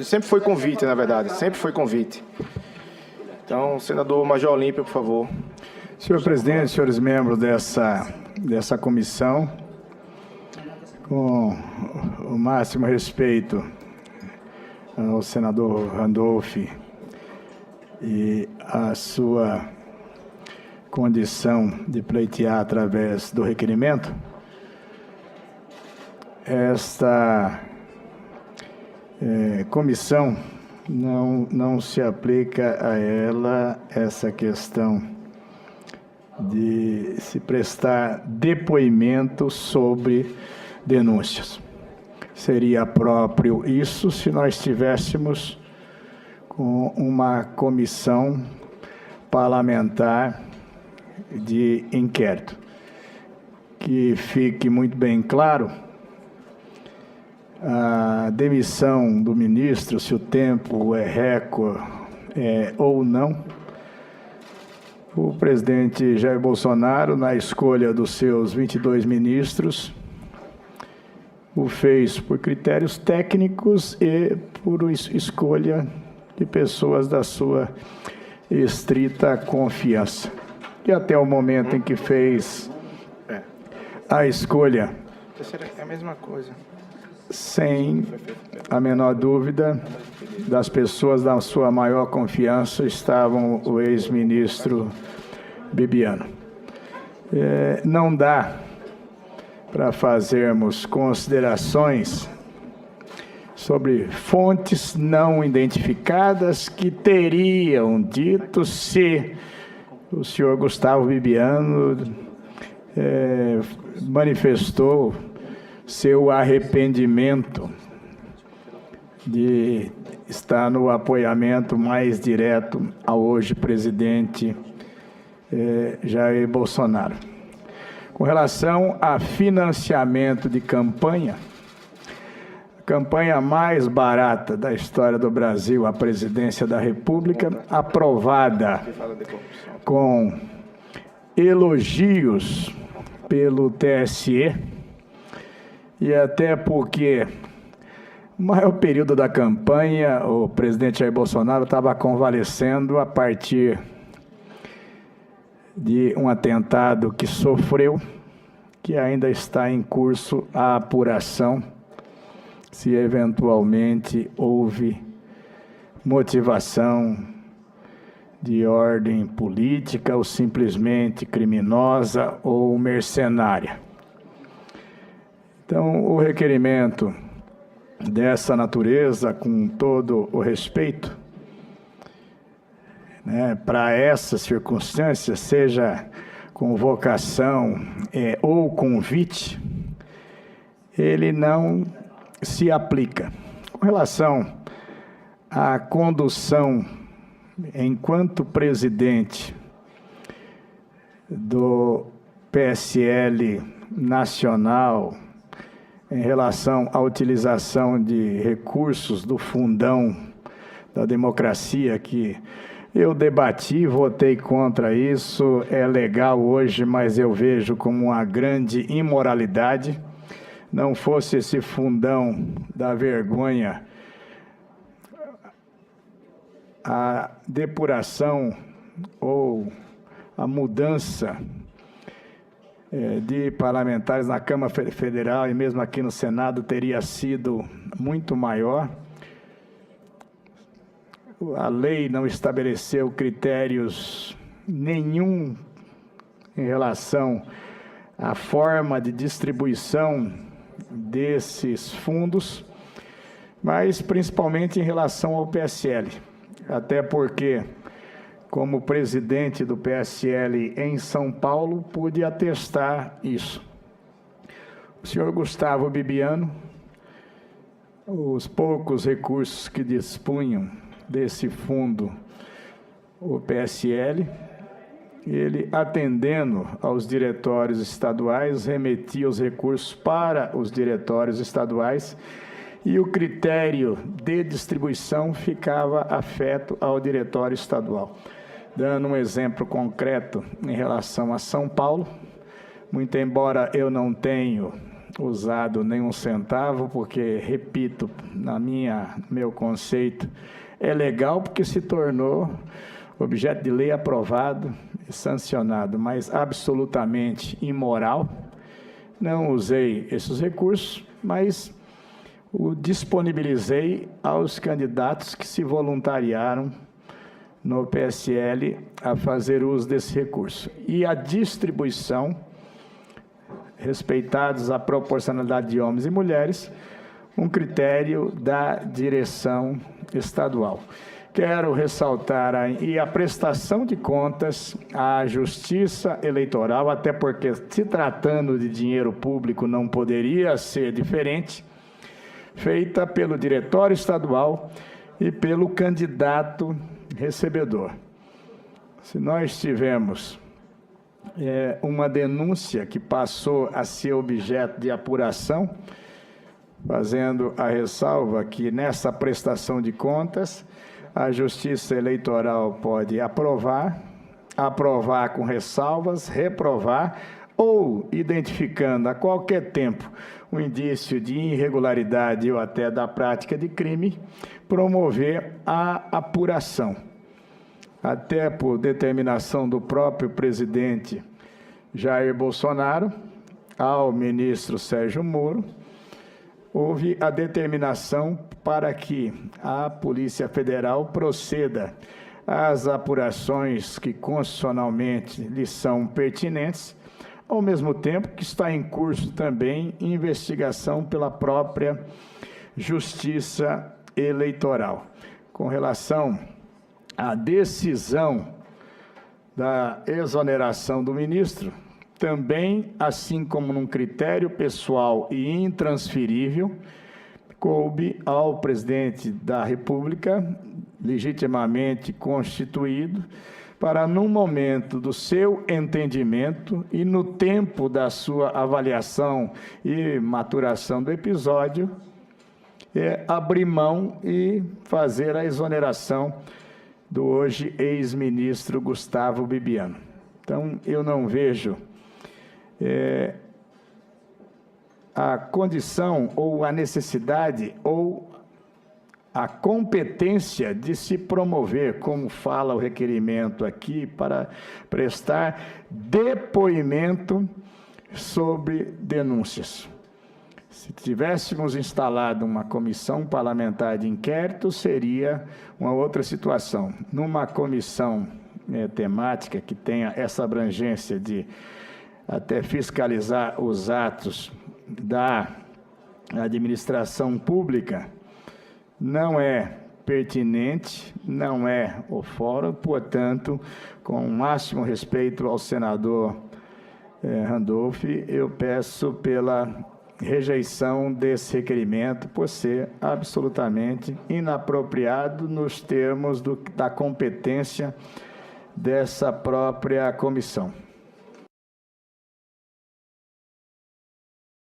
Sempre foi convite, na verdade. Sempre foi convite. Então, senador Major Olímpio, por favor. Senhor presidente, senhores membros dessa comissão, com o máximo respeito ao senador Randolph e a sua condição de pleitear através do requerimento, esta comissão não se aplica a ela essa questão de se prestar depoimento sobre denúncias. Seria próprio isso se nós estivéssemos com uma comissão parlamentar de inquérito. Que fique muito bem claro, a demissão do ministro, se o tempo é recorde ou não, o presidente Jair Bolsonaro, na escolha dos seus 22 ministros, o fez por critérios técnicos e por escolha de pessoas da sua estrita confiança. E até o momento em que fez a escolha, É a mesma coisa. sem a menor dúvida, das pessoas da sua maior confiança estavam o ex-ministro Bibiano. Não dá para fazermos considerações sobre fontes não identificadas que teriam dito se o senhor Gustavo Bibiano manifestou seu arrependimento de estar no apoiamento mais direto ao hoje presidente Jair Bolsonaro. Com relação a financiamento de campanha, a campanha mais barata da história do Brasil, a presidência da República, aprovada com elogios pelo TSE, e até porque no maior período da campanha, o presidente Jair Bolsonaro estava convalescendo a partir de um atentado que sofreu, que ainda está em curso a apuração, se eventualmente houve motivação de ordem política ou simplesmente criminosa ou mercenária. Então, o requerimento dessa natureza, com todo o respeito, para essa circunstância, seja convocação ou convite, ele não se aplica. Com relação à condução, enquanto presidente do PSL nacional, em relação à utilização de recursos do fundão da democracia, que eu debati, votei contra isso, é legal hoje, mas eu vejo como uma grande imoralidade. Não fosse esse fundão da vergonha, a depuração ou a mudança de parlamentares na Câmara Federal e mesmo aqui no Senado teria sido muito maior. A lei não estabeleceu critérios nenhum em relação à forma de distribuição desses fundos, mas principalmente em relação ao PSL. Até porque, como presidente do PSL em São Paulo, pude atestar isso. O senhor Gustavo Bibiano, os poucos recursos que dispunham desse fundo, o PSL, ele, atendendo aos diretórios estaduais, remetia os recursos para os diretórios estaduais e o critério de distribuição ficava afeto ao diretório estadual. Dando um exemplo concreto em relação a São Paulo, muito embora eu não tenha usado nenhum centavo, porque, repito, meu conceito, é legal porque se tornou objeto de lei aprovado e sancionado, mas absolutamente imoral. Não usei esses recursos, mas o disponibilizei aos candidatos que se voluntariaram no PSL a fazer uso desse recurso. E a distribuição, respeitados a proporcionalidade de homens e mulheres, um critério da direção estadual. Quero ressaltar aí a prestação de contas à Justiça Eleitoral, até porque, se tratando de dinheiro público, não poderia ser diferente, feita pelo Diretório Estadual e pelo candidato recebedor. Se nós tivemos uma denúncia que passou a ser objeto de apuração, fazendo a ressalva que nessa prestação de contas, a Justiça Eleitoral pode aprovar com ressalvas, reprovar, ou, identificando a qualquer tempo um indício de irregularidade ou até da prática de crime, promover a apuração. Até por determinação do próprio presidente Jair Bolsonaro, ao ministro Sérgio Moro, houve a determinação para que a Polícia Federal proceda às apurações que constitucionalmente lhe são pertinentes, ao mesmo tempo que está em curso também investigação pela própria Justiça Eleitoral. Com relação à decisão da exoneração do ministro, também, assim como num critério pessoal e intransferível, coube ao presidente da República, legitimamente constituído, para, num momento do seu entendimento e no tempo da sua avaliação e maturação do episódio, abrir mão e fazer a exoneração do hoje ex-ministro Gustavo Bibiano. Então, eu não vejo a condição ou a necessidade ou a competência de se promover, como fala o requerimento aqui, para prestar depoimento sobre denúncias. Se tivéssemos instalado uma comissão parlamentar de inquérito, seria uma outra situação. Numa comissão temática que tenha essa abrangência de até fiscalizar os atos da administração pública, não é pertinente, não é o fórum, portanto, com o máximo respeito ao senador Randolph, eu peço pela rejeição desse requerimento por ser absolutamente inapropriado nos termos da competência dessa própria comissão.